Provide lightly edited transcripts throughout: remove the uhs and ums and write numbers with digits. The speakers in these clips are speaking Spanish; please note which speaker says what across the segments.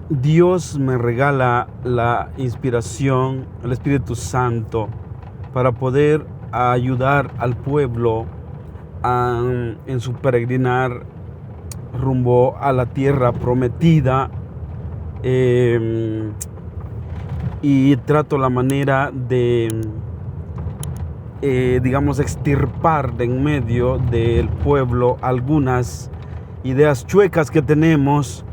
Speaker 1: Dios me regala la inspiración, el Espíritu Santo, para poder ayudar al pueblo en su peregrinar rumbo a la tierra prometida, y trato la manera de, extirpar de en medio del pueblo algunas ideas chuecas que tenemos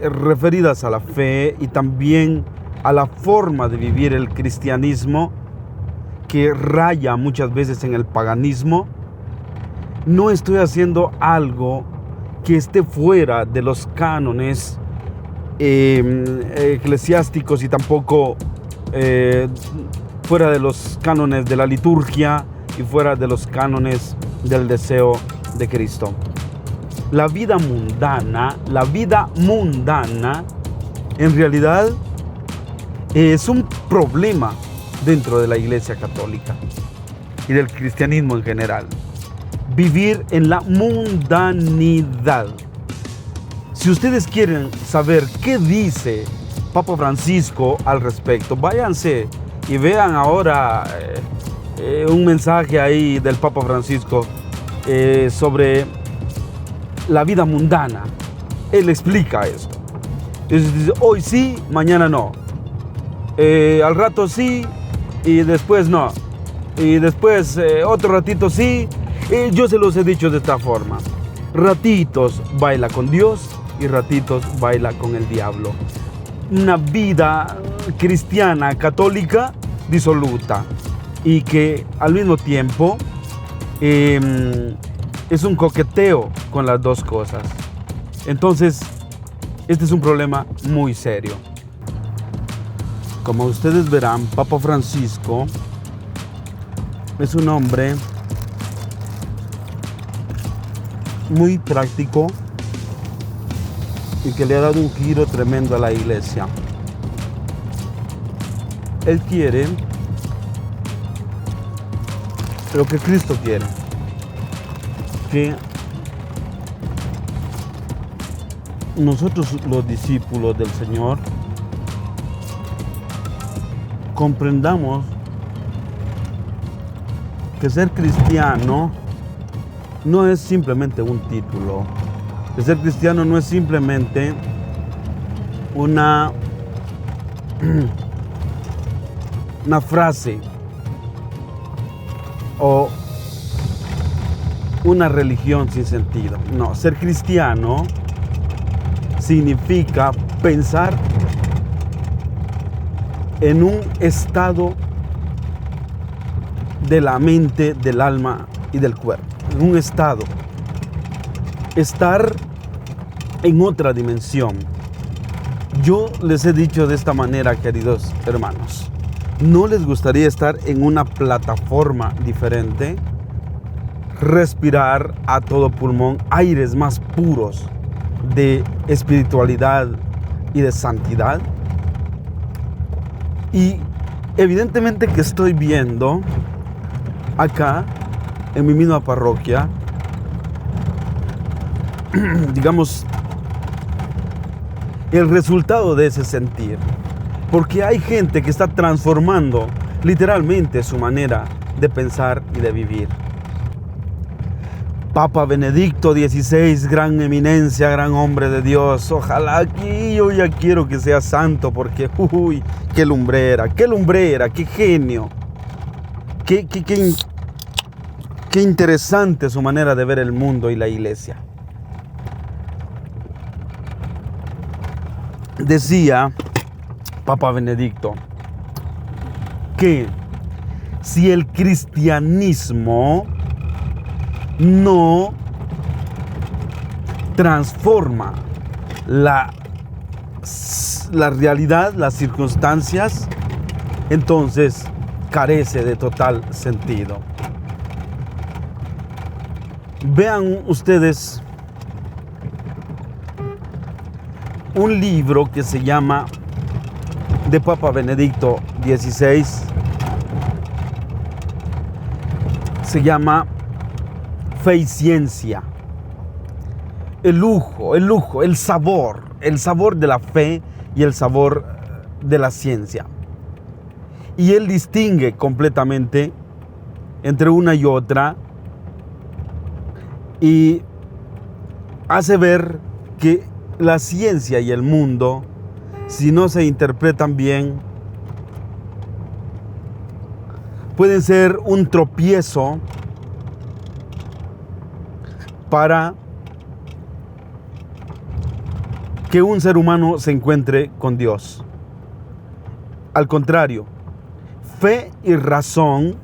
Speaker 1: referidas a la fe y también a la forma de vivir el cristianismo, que raya muchas veces en el paganismo. No estoy haciendo algo que esté fuera de los cánones eclesiásticos y tampoco fuera de los cánones de la liturgia y fuera de los cánones del deseo de Cristo. La vida mundana en realidad es un problema dentro de la Iglesia Católica y del cristianismo en general. Vivir en la mundanidad. Si ustedes quieren saber qué dice Papa Francisco al respecto, váyanse y vean ahora un mensaje ahí del Papa Francisco sobre la vida mundana. Él explica esto. Dice, hoy sí, mañana no. Al rato sí y después no. Y después otro ratito sí. Yo se los he dicho de esta forma. Ratitos baila con Dios y ratitos baila con el diablo. Una vida cristiana, católica, disoluta. Y que al mismo tiempo es un coqueteo con las dos cosas. Entonces, este es un problema muy serio. Como ustedes verán, Papa Francisco es un hombre muy práctico y que le ha dado un giro tremendo a la iglesia. Él quiere lo que Cristo quiere, que nosotros los discípulos del Señor comprendamos que ser cristiano no es simplemente un título, que ser cristiano no es simplemente una frase o una religión sin sentido. No, ser cristiano significa pensar en un estado de la mente, del alma y del cuerpo. En un estado. Estar en otra dimensión. Yo les he dicho de esta manera, queridos hermanos. ¿No les gustaría estar en una plataforma diferente? Respirar a todo pulmón aires más puros de espiritualidad y de santidad. Y evidentemente que estoy viendo acá en mi misma parroquia, digamos, el resultado de ese sentir, porque hay gente que está transformando literalmente su manera de pensar y de vivir. Papa Benedicto XVI, gran eminencia, gran hombre de Dios. Ojalá que yo ya quiero que sea santo, porque uy, qué lumbrera, qué genio, qué interesante su manera de ver el mundo y la iglesia. Decía Papa Benedicto que si el cristianismo no transforma la realidad, las circunstancias, entonces carece de total sentido. Vean ustedes un libro que se llama, de Papa Benedicto XVI, se llama Fe y Ciencia. el sabor de la fe y el sabor de la ciencia. Y él distingue completamente entre una y otra y hace ver que la ciencia y el mundo, si no se interpretan bien, pueden ser un tropiezo para que un ser humano se encuentre con Dios. Al contrario, fe y razón,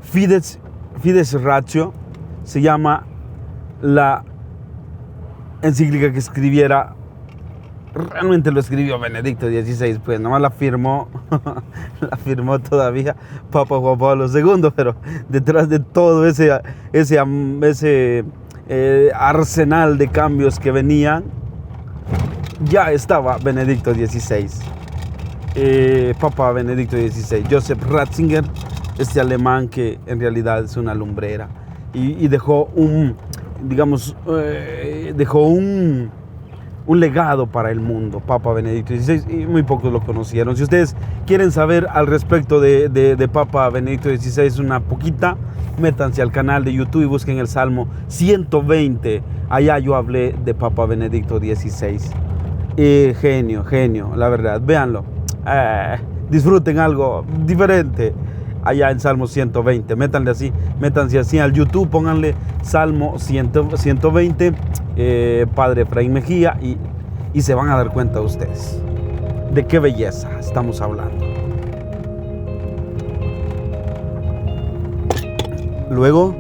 Speaker 1: fides ratio, se llama la encíclica que escribiera. Realmente lo escribió Benedicto XVI, pues nomás la firmó todavía Papa Juan Pablo II, pero detrás de todo ese arsenal de cambios que venían, ya estaba Benedicto XVI, Papa Benedicto XVI, Joseph Ratzinger, este alemán que en realidad es una lumbrera, y dejó un legado para el mundo, Papa Benedicto XVI, y muy pocos lo conocieron. Si ustedes quieren saber al respecto de Papa Benedicto XVI una poquita, métanse al canal de YouTube y busquen el Salmo 120. Allá yo hablé de Papa Benedicto XVI. Genio, la verdad. Véanlo. Disfruten algo diferente. Allá en Salmo 120, métanse así al YouTube, pónganle Salmo 120, Padre Efraín Mejía, y se van a dar cuenta ustedes de qué belleza estamos hablando. Luego,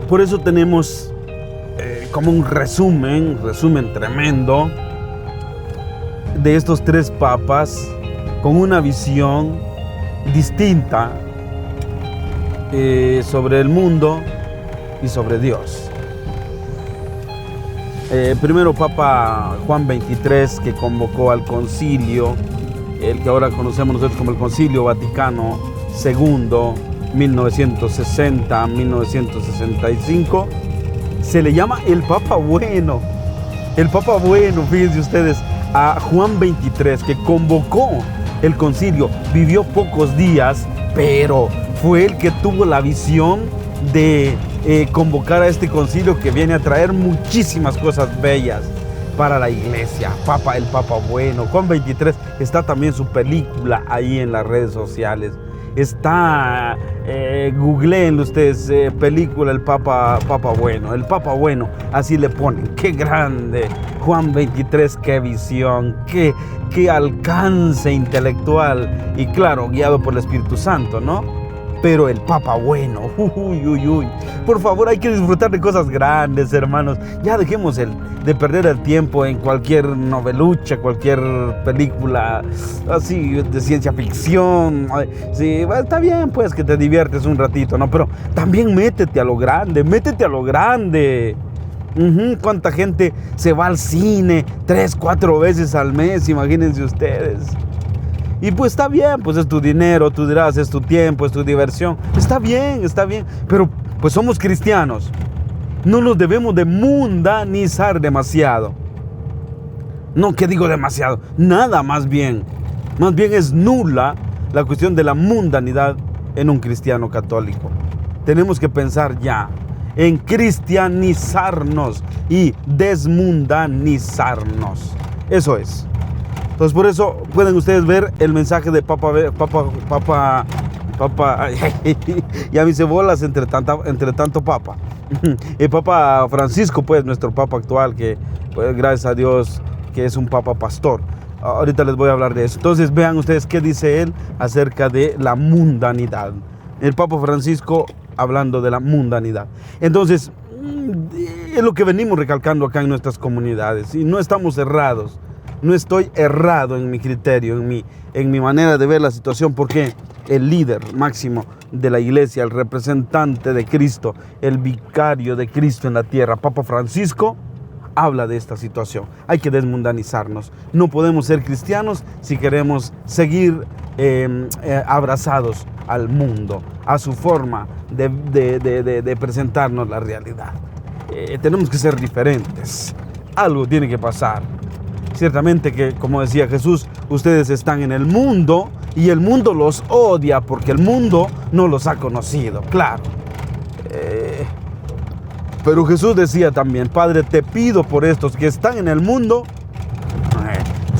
Speaker 1: por eso tenemos como un resumen tremendo de estos tres papas con una visión distinta sobre el mundo y sobre Dios. Primero Papa Juan XXIII, que convocó al concilio, el que ahora conocemos nosotros como el Concilio Vaticano II, 1960-1965, se le llama el Papa Bueno. El Papa Bueno, fíjense ustedes, a Juan XXIII, que convocó el concilio, vivió pocos días, pero fue el que tuvo la visión de convocar a este concilio que viene a traer muchísimas cosas bellas para la iglesia. El Papa Bueno. Juan XXIII, está también su película ahí en las redes sociales. Está, googleenlo ustedes, película El Papa Bueno. El Papa Bueno, así le ponen. ¡Qué grande! Juan XXIII, qué visión, qué alcance intelectual. Y claro, guiado por el Espíritu Santo, ¿no? Pero el Papa Bueno, por favor, hay que disfrutar de cosas grandes, hermanos. Ya dejemos de perder el tiempo en cualquier novelucha, cualquier película así de ciencia ficción. Sí, está bien pues que te diviertes un ratito, ¿no? Pero también métete a lo grande. ¿Cuánta gente se va al cine 3-4 veces al mes? Imagínense ustedes. Y pues está bien, pues es tu dinero, tú dirás, es tu tiempo, es tu diversión. Está bien, pero pues somos cristianos. No nos debemos de mundanizar demasiado. No, ¿qué digo demasiado? Nada, más bien. Más bien es nula la cuestión de la mundanidad en un cristiano católico. Tenemos que pensar ya en cristianizarnos y desmundanizarnos. Eso es. Entonces, por eso pueden ustedes ver el mensaje de Papa, ya me hice bolas entre tanto Papa. El Papa Francisco, pues, nuestro Papa actual, que pues, gracias a Dios que es un Papa pastor. Ahorita les voy a hablar de eso. Entonces, vean ustedes qué dice él acerca de la mundanidad. El Papa Francisco hablando de la mundanidad. Entonces, es lo que venimos recalcando acá en nuestras comunidades. Y no estamos errados. No estoy errado en mi criterio, en mi manera de ver la situación, porque el líder máximo de la iglesia, el representante de Cristo, el vicario de Cristo en la tierra, Papa Francisco, habla de esta situación. Hay que desmundanizarnos. No podemos ser cristianos si queremos seguir abrazados al mundo, a su forma de presentarnos la realidad. Tenemos que ser diferentes. Algo tiene que pasar. Ciertamente que, como decía Jesús, ustedes están en el mundo y el mundo los odia porque el mundo no los ha conocido, claro. Pero Jesús decía también: Padre, te pido por estos que están en el mundo,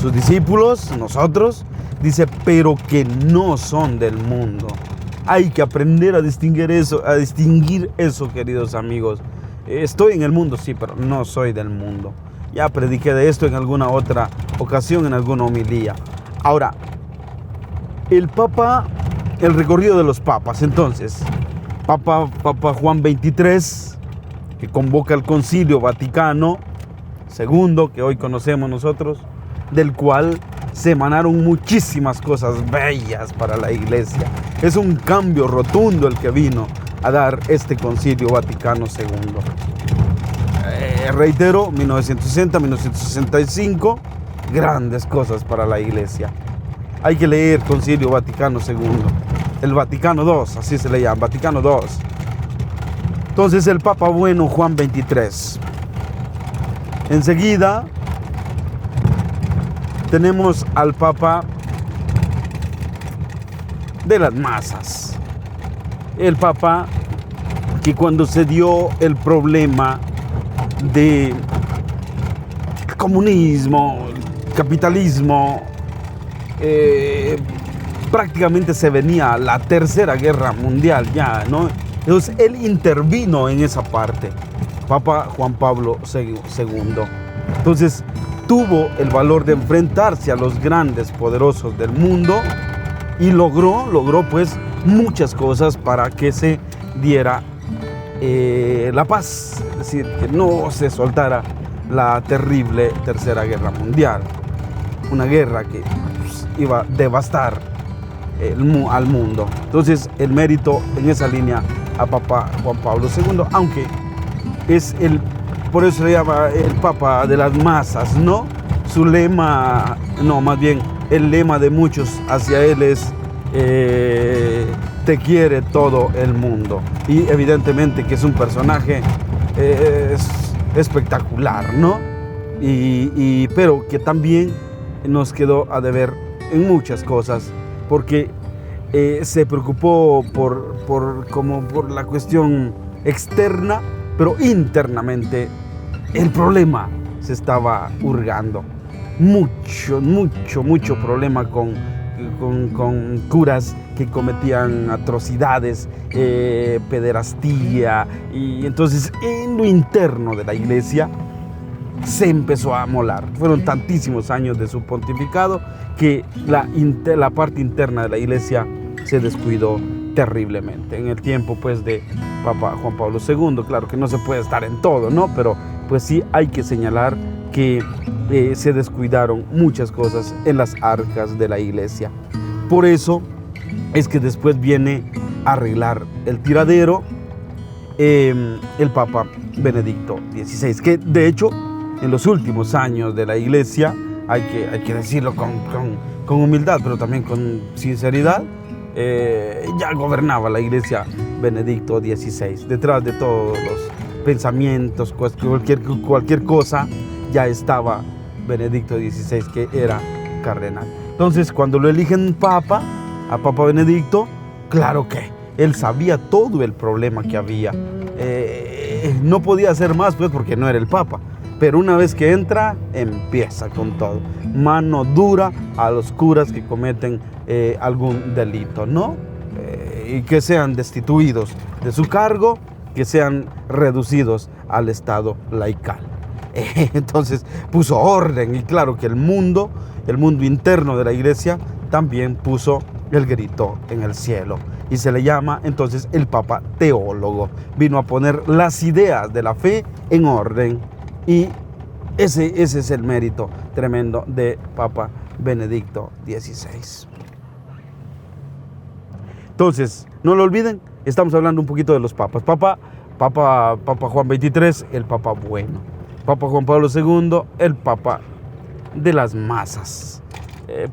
Speaker 1: sus discípulos, nosotros, dice, pero que no son del mundo. Hay que aprender a distinguir eso, queridos amigos. Estoy en el mundo, sí, pero no soy del mundo. Ya prediqué de esto en alguna otra ocasión, en alguna homilía. Ahora, el recorrido de los papas. Entonces, Papa Juan XXIII, que convoca el Concilio Vaticano II, que hoy conocemos nosotros, del cual se emanaron muchísimas cosas bellas para la Iglesia. Es un cambio rotundo el que vino a dar este Concilio Vaticano II. Reitero, 1960, 1965, grandes cosas para la Iglesia. Hay que leer Concilio Vaticano II, el Vaticano II, así se le llama, Vaticano II. Entonces el Papa bueno, Juan XXIII. Enseguida tenemos al Papa de las masas. El Papa que cuando se dio el problema de comunismo, capitalismo, prácticamente se venía la Tercera Guerra Mundial ya, ¿no? Entonces él intervino en esa parte, Papa Juan Pablo II. Entonces tuvo el valor de enfrentarse a los grandes poderosos del mundo y logró pues muchas cosas para que se diera la paz, es decir, que no se soltara la terrible Tercera Guerra Mundial, una guerra que pues, iba a devastar al mundo. Entonces el mérito en esa línea a Papa Juan Pablo II, aunque es por eso se llama el Papa de las masas, ¿no? Su lema, no, más bien el lema de muchos hacia él es te quiere todo el mundo. Y evidentemente que es un personaje espectacular, ¿no? Pero que también nos quedó a deber en muchas cosas, porque se preocupó por la cuestión externa, pero internamente el problema se estaba hurgando. Mucho problema con curas que cometían atrocidades, pederastía, y entonces en lo interno de la Iglesia se empezó a amolar. Fueron tantísimos años de su pontificado que la parte interna de la Iglesia se descuidó terriblemente. En el tiempo pues de Papa Juan Pablo II, claro que no se puede estar en todo, ¿no? Pero pues sí hay que señalar que se descuidaron muchas cosas en las arcas de la Iglesia. Por eso es que después viene a arreglar el tiradero el Papa Benedicto XVI, que de hecho en los últimos años de la Iglesia, hay que decirlo con humildad, pero también con sinceridad, ya gobernaba la Iglesia Benedicto XVI. Detrás de todos los pensamientos, cualquier cosa, ya estaba Benedicto XVI, que era cardenal. Entonces, cuando lo eligen Papa, a Papa Benedicto, claro que él sabía todo el problema que había. No podía hacer más, pues, porque no era el Papa. Pero una vez que entra, empieza con todo. Mano dura a los curas que cometen algún delito, ¿no? Y que sean destituidos de su cargo, que sean reducidos al estado laical. Entonces puso orden, y claro que el mundo interno de la Iglesia también puso el grito en el cielo, y se le llama entonces el Papa teólogo. Vino a poner las ideas de la fe en orden, y ese es el mérito tremendo de Papa Benedicto XVI. Entonces, no lo olviden, estamos hablando un poquito de los papas. Papa Juan XXIII, el Papa bueno. Papa Juan Pablo II, el Papa de las masas,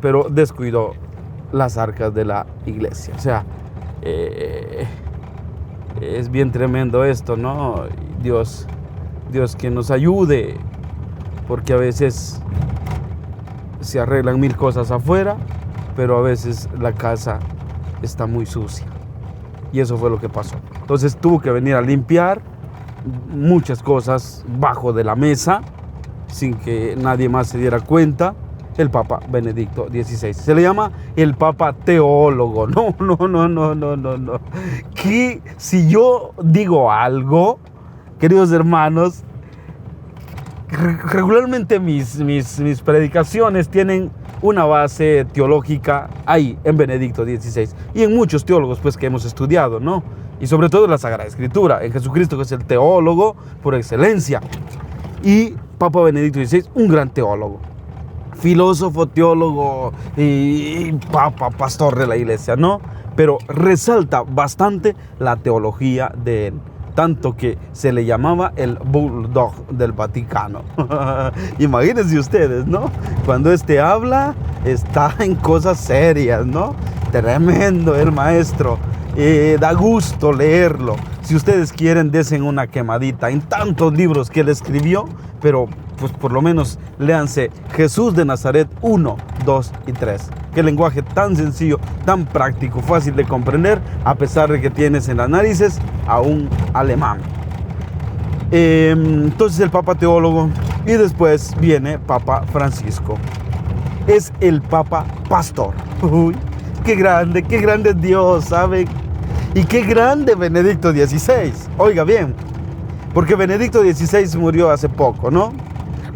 Speaker 1: pero descuidó las arcas de la Iglesia. O sea, Es bien tremendo esto, ¿no? Dios que nos ayude, porque a veces se arreglan mil cosas afuera, pero a veces la casa está muy sucia. Y eso fue lo que pasó. Entonces tuvo que venir a limpiar muchas cosas bajo de la mesa, sin que nadie más se diera cuenta, el Papa Benedicto XVI. Se le llama el Papa Teólogo. No. Que si yo digo algo, queridos hermanos, regularmente mis predicaciones tienen una base teológica ahí, en Benedicto XVI, y en muchos teólogos pues que hemos estudiado, ¿no? Y sobre todo en la Sagrada Escritura, en Jesucristo, que es el teólogo por excelencia. Y Papa Benedicto XVI, un gran teólogo, filósofo, teólogo y papa, pastor de la iglesia, ¿no? Pero resalta bastante la teología de él, tanto que se le llamaba el bulldog del Vaticano. Imagínense ustedes, ¿no? Cuando habla, está en cosas serias, ¿no? Tremendo el maestro. Da gusto leerlo. Si ustedes quieren, desen una quemadita en tantos libros que él escribió, pero pues por lo menos léanse Jesús de Nazaret 1, 2 y 3. Qué lenguaje tan sencillo, tan práctico, fácil de comprender, a pesar de que tienes en las narices a un alemán. Entonces el Papa Teólogo, y después viene Papa Francisco. Es el Papa Pastor. Uy, qué grande es Dios, ¿saben? Y qué grande Benedicto XVI. Oiga bien, porque Benedicto XVI murió hace poco, ¿no?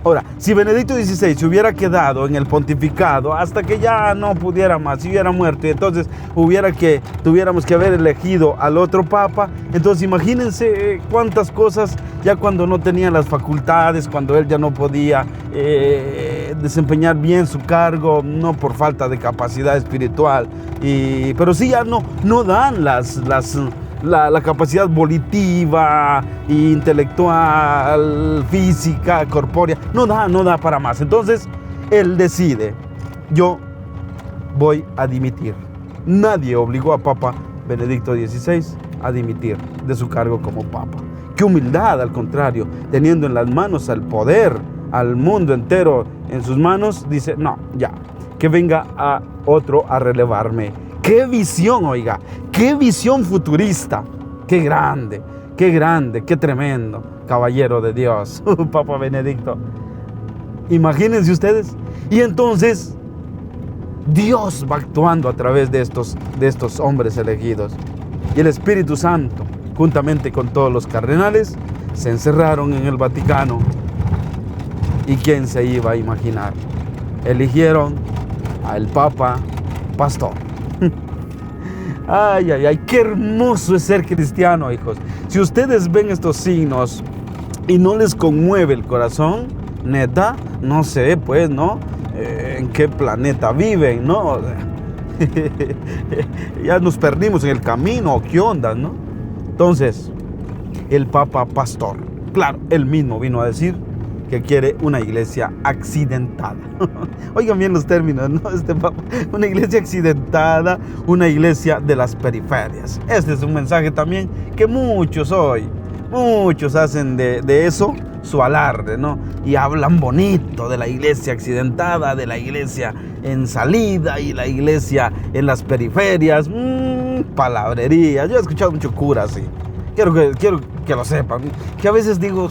Speaker 1: Ahora, si Benedicto XVI se hubiera quedado en el pontificado hasta que ya no pudiera más, si hubiera muerto, y entonces tuviéramos que haber elegido al otro papa, entonces imagínense cuántas cosas, ya cuando no tenía las facultades, cuando él ya no podía desempeñar bien su cargo, no por falta de capacidad espiritual, pero sí ya no dan la capacidad volitiva, intelectual, física, corpórea, no da para más. Entonces, él decide, yo voy a dimitir. Nadie obligó a Papa Benedicto XVI a dimitir de su cargo como Papa. Qué humildad, al contrario, teniendo en las manos el poder, al mundo entero en sus manos, dice, no, ya, que venga a otro a relevarme. ¡Qué visión, oiga! ¡Qué visión futurista! ¡Qué grande, qué tremendo caballero de Dios, Papa Benedicto! Imagínense ustedes. Y entonces, Dios va actuando a través de estos hombres elegidos. Y el Espíritu Santo, juntamente con todos los cardenales, se encerraron en el Vaticano. ¿Y quién se iba a imaginar? Eligieron al Papa Pastor. Ay, qué hermoso es ser cristiano, hijos. Si ustedes ven estos signos y no les conmueve el corazón, neta, no sé, pues, ¿no? ¿En qué planeta viven, no? Ya nos perdimos en el camino, ¿qué onda, no? Entonces, el Papa Pastor, claro, él mismo vino a decir que quiere una iglesia accidentada. Oigan bien los términos, ¿no? Papa, una iglesia accidentada, una iglesia de las periferias. Este es un mensaje también que muchos hacen de eso su alarde, ¿no? Y hablan bonito de la iglesia accidentada, de la iglesia en salida y la iglesia en las periferias. Palabrería. Yo he escuchado mucho cura así. Quiero que lo sepan, que a veces digo,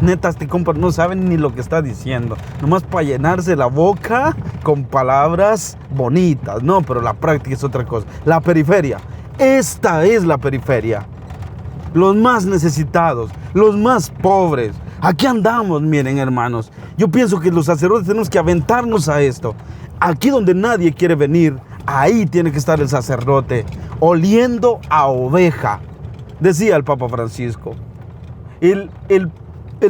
Speaker 1: neta, este compa no saben ni lo que está diciendo, nomás para llenarse la boca con palabras bonitas, no, pero la práctica es otra cosa. La periferia, esta es la periferia, los más necesitados, los más pobres. Aquí andamos, miren, hermanos. Yo pienso que los sacerdotes tenemos que aventarnos a esto. Aquí donde nadie quiere venir, ahí tiene que estar el sacerdote, oliendo a oveja. Decía el Papa Francisco, el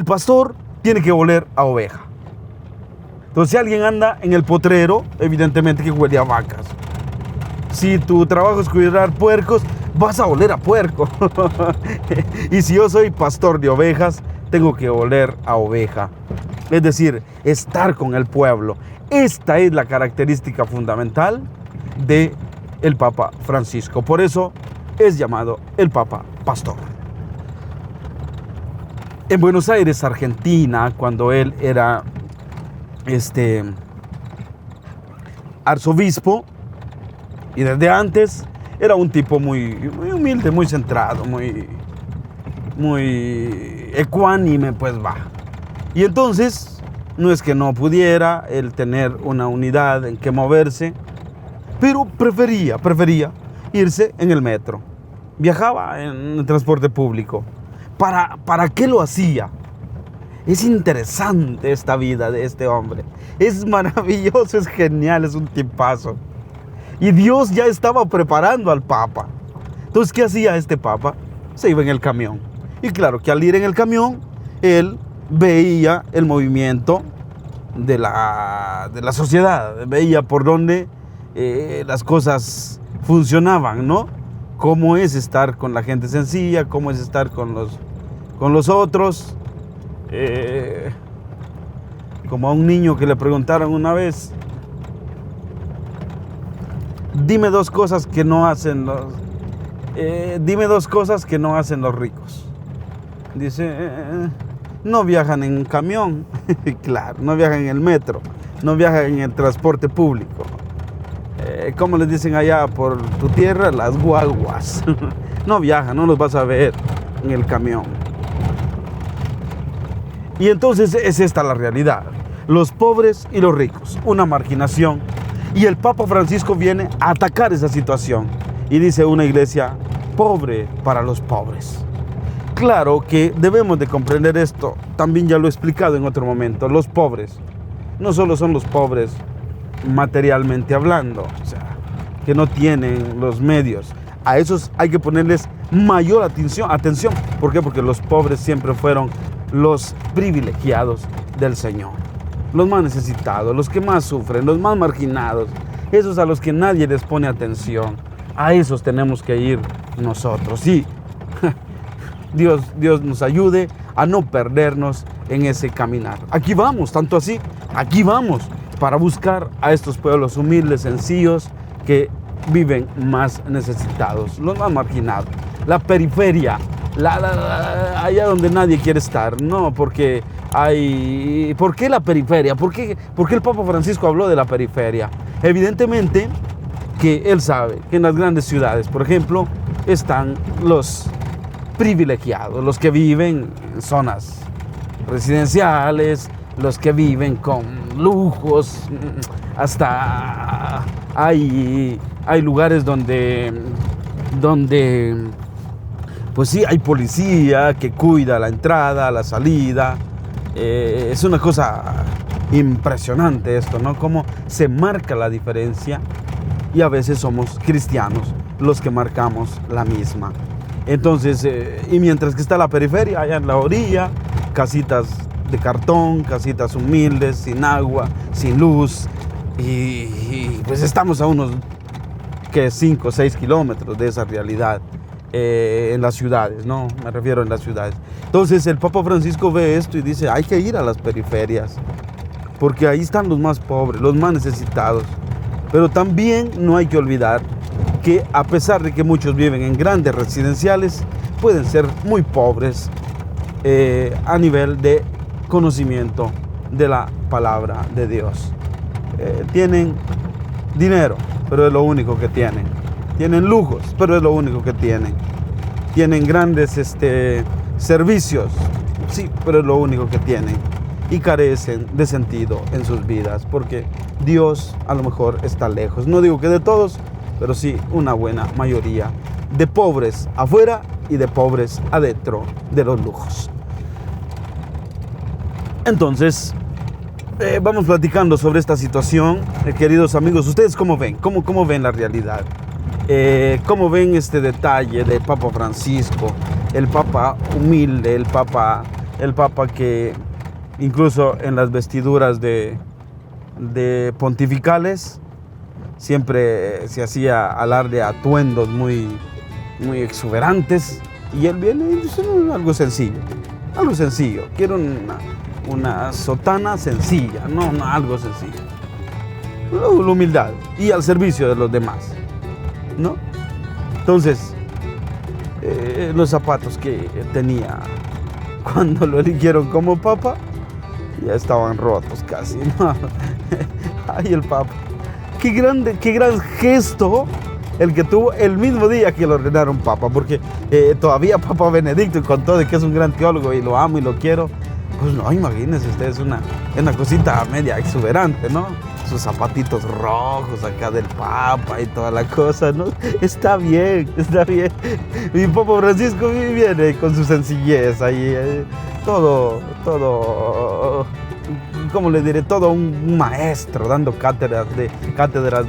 Speaker 1: pastor tiene que oler a oveja. Entonces, si alguien anda en el potrero, evidentemente que huele a vacas. Si tu trabajo es cuidar puercos, vas a oler a puerco. Y si yo soy pastor de ovejas, tengo que oler a oveja. Es decir, estar con el pueblo. Esta es la característica fundamental del Papa Francisco. Por eso es llamado el Papa Pastor. En Buenos Aires, Argentina, cuando él era arzobispo, y desde antes era un tipo muy humilde, muy centrado, muy ecuánime, pues va. Y entonces, no es que no pudiera él tener una unidad en que moverse, pero prefería irse en el metro. Viajaba en el transporte público. ¿Para qué lo hacía? Es interesante esta vida de este hombre. Es maravilloso, es genial, es un tipazo. Y Dios ya estaba preparando al Papa. Entonces, ¿qué hacía este Papa? Se iba en el camión. Y claro que al ir en el camión, él veía el movimiento de la sociedad. Veía por dónde las cosas funcionaban, ¿no? Cómo es estar con la gente sencilla, cómo es estar con los otros. Como a un niño que le preguntaron una vez, dime dos cosas que no hacen los ricos. Dice, no viajan en camión, claro, no viajan en el metro, no viajan en el transporte público. ¿Cómo les dicen allá por tu tierra? Las guaguas. No viajan, no los vas a ver en el camión. Y entonces es esta la realidad. Los pobres y los ricos, una marginación. Y el Papa Francisco viene a atacar esa situación. Y dice una iglesia pobre para los pobres. Claro que debemos de comprender esto. También ya lo he explicado en otro momento. Los pobres no solo son los pobres materialmente hablando, o sea, que no tienen los medios. A esos hay que ponerles mayor atención. ¿Por qué? Porque los pobres siempre fueron los privilegiados del Señor, los más necesitados, los que más sufren, los más marginados, esos a los que nadie les pone atención. A esos tenemos que ir nosotros. Sí, Dios nos ayude a no perdernos en ese caminar. Aquí vamos, tanto así, aquí vamos para buscar a estos pueblos humildes, sencillos, que viven más necesitados, los más marginados, la periferia, allá donde nadie quiere estar. No, porque ¿por qué la periferia? ¿Por qué el Papa Francisco habló de la periferia? Evidentemente que él sabe que en las grandes ciudades, por ejemplo, están los privilegiados, los que viven en zonas residenciales, los que viven con lujos, hasta hay lugares donde pues sí, hay policía que cuida la entrada, la salida. Es una cosa impresionante esto, ¿no? Cómo se marca la diferencia, y a veces somos cristianos los que marcamos la misma. Entonces, y mientras que está la periferia, allá en la orilla, casitas de cartón, casitas humildes, sin agua, sin luz, y pues estamos a unos 5 o 6 kilómetros de esa realidad. En las ciudades, ¿no? Me refiero en las ciudades. Entonces el Papa Francisco ve esto y dice, hay que ir a las periferias, porque ahí están los más pobres, los más necesitados. Pero también no hay que olvidar que a pesar de que muchos viven en grandes residenciales, pueden ser muy pobres a nivel de conocimiento de la palabra de Dios. Tienen dinero, pero es lo único que tienen. Tienen lujos, pero es lo único que tienen. Tienen grandes servicios, sí, pero es lo único que tienen. Y carecen de sentido en sus vidas, porque Dios a lo mejor está lejos. No digo que de todos, pero sí una buena mayoría de pobres afuera y de pobres adentro de los lujos. Entonces, vamos platicando sobre esta situación, queridos amigos. ¿Ustedes cómo ven? ¿Cómo ven la realidad? ¿Cómo ven este detalle del Papa Francisco? El Papa humilde, el Papa que incluso en las vestiduras de pontificales siempre se hacía alarde de atuendos muy exuberantes, y él viene y dice, no, algo sencillo, quiero una sotana sencilla, no, algo sencillo, la humildad y al servicio de los demás, ¿no? Entonces, los zapatos que tenía cuando lo eligieron como papa ya estaban rotos casi, ¿no? Ay, el papa. Qué gran gesto el que tuvo el mismo día que lo ordenaron papa, porque todavía Papa Benedicto, y con todo de que es un gran teólogo y lo amo y lo quiero, pues no, imagínense ustedes, una cosita media exuberante, ¿no? Sus zapatitos rojos acá del Papa y toda la cosa, ¿no? Está bien, está bien. Mi Papa Francisco viene con su sencillez ahí, todo, ¿cómo le diré? Todo un maestro dando cátedras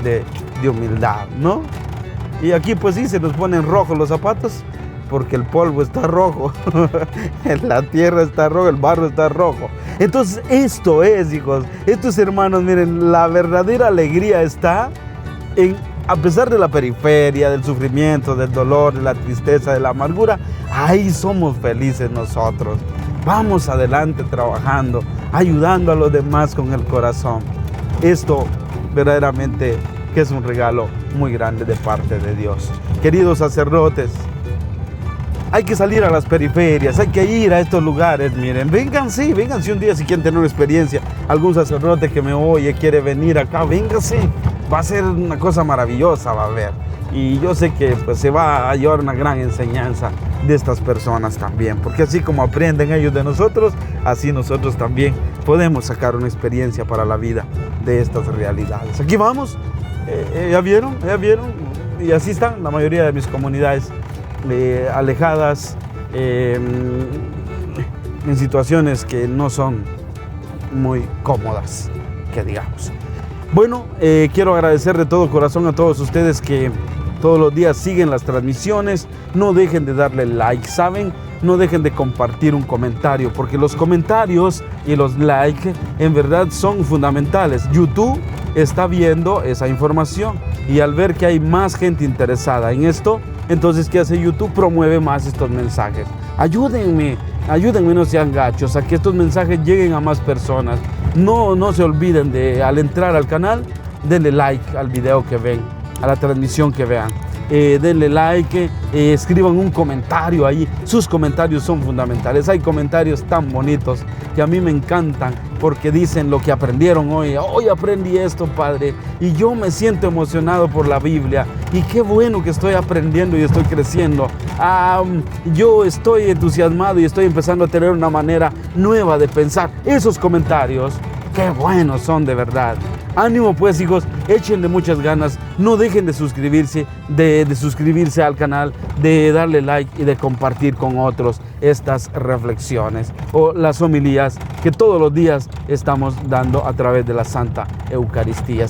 Speaker 1: de humildad, ¿no? Y aquí pues sí se nos ponen rojos los zapatos, porque el polvo está rojo, la tierra está roja, el barro está rojo. Entonces esto es, hijos, estos hermanos, miren, la verdadera alegría está en, a pesar de la periferia, del sufrimiento, del dolor, de la tristeza, de la amargura, ahí somos felices nosotros. Vamos adelante trabajando, ayudando a los demás con el corazón. Esto verdaderamente que es un regalo muy grande de parte de Dios. Queridos sacerdotes, hay que salir a las periferias, hay que ir a estos lugares, miren, vénganse un día si quieren tener una experiencia, algún sacerdote que me oye quiere venir acá, vénganse, va a ser una cosa maravillosa, va a haber, y yo sé que pues se va a llevar una gran enseñanza de estas personas también, porque así como aprenden ellos de nosotros, así nosotros también podemos sacar una experiencia para la vida de estas realidades. Aquí vamos, ya vieron, y así están la mayoría de mis comunidades, alejadas, en situaciones que no son muy cómodas, que digamos. Bueno, quiero agradecer de todo corazón a todos ustedes que todos los días siguen las transmisiones. No dejen de darle like, ¿saben? No dejen de compartir un comentario, porque los comentarios y los likes en verdad son fundamentales. YouTube está viendo esa información y al ver que hay más gente interesada en esto, entonces, ¿qué hace YouTube? Promueve más estos mensajes. Ayúdenme, no sean gachos, a que estos mensajes lleguen a más personas. No se olviden de, al entrar al canal, denle like al video que ven, a la transmisión que vean. Denle like, escriban un comentario ahí. Sus comentarios son fundamentales. Hay comentarios tan bonitos que a mí me encantan porque dicen lo que aprendieron hoy. Hoy aprendí esto, padre, y yo me siento emocionado por la Biblia. Y qué bueno que estoy aprendiendo y estoy creciendo. Yo estoy entusiasmado y estoy empezando a tener una manera nueva de pensar. Esos comentarios, qué buenos son de verdad. Ánimo pues, hijos, échenle muchas ganas, no dejen de suscribirse, de suscribirse al canal, de darle like y de compartir con otros estas reflexiones o las homilías que todos los días estamos dando a través de la Santa Eucaristía.